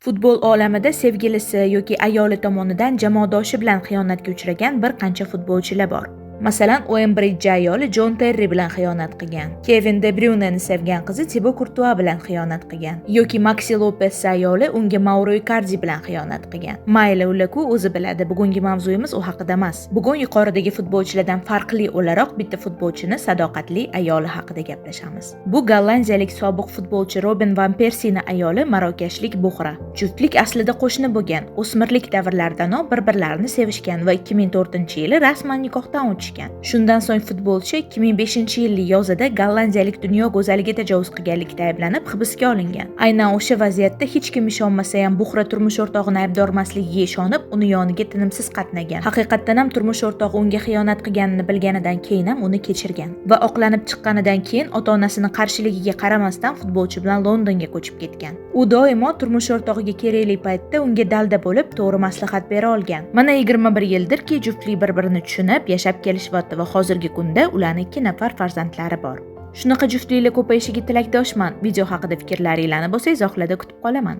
Futbol olamida sevgilisi yoki ayoli tomonidan jamoadoshi bilan xiyonatga uchragan bir qancha futbolchilar bor. Masalan, Uembridge ayoli Jon Terri bilan xiyonat qilgan. Kevin De Bryuneni sevgan qizi Thibaut Courtois bilan xiyonat qilgan. Yoki Maxi Lopez ayoli unga Mauro Icardi bilan xiyonat qilgan. Mayli, ular-ku o'zi biladi. Bugungi mavzuyimiz u haqida emas. Bugun yuqoridagi futbolchilardan farqli o'laroq bitta futbolchini sadoqatli ayoli haqida gaplashamiz. Bu gollandiyalik sobiq futbolchi Robin van Persiening ayoli marokashlik Buxra. Juftlik aslida qo'shni bo'lgan. O'smirlik davrlaridanoq bir-birlarini sevishgan va 2004-yili rasman nikohdan o'tishgan. Shundan so'ng futbolchi 2005-yil yozida gollandiyalik dunyo go'zaliga tajovuz qilganlikda ayblanib hibsga olingan. Aynan o'sha vaziyatda hech kim ishonmasa ham Buxra turmush o'rtog'ini aybdor emasligiga ishonib, uni yoniga tinimsiz qatnagan. Haqiqatdan ham turmush o'rtog'i unga xiyonat qilganini bilganidan keyin ham uni kechirgan va oqlanib chiqqanidan keyin ota-onasining qarshiligiga qaramasdan futbolchi bilan Londonga ko'chib ketgan. U doimo turmush o'rtog'iga kerakli paytda unga dalda bo'lib, to'g'ri maslahat bera olgan. Mana 21 yildirki, juftlik bir-birini tushunib, yashab kelishyapti va hozirgi kunda ularning 2 nafar farzandlari bor. Shunaqa juftliklar ko'payishiga tilakdoshman. Video haqida fikrlaringizni bo'lsa, izohlarda kutib qolaman.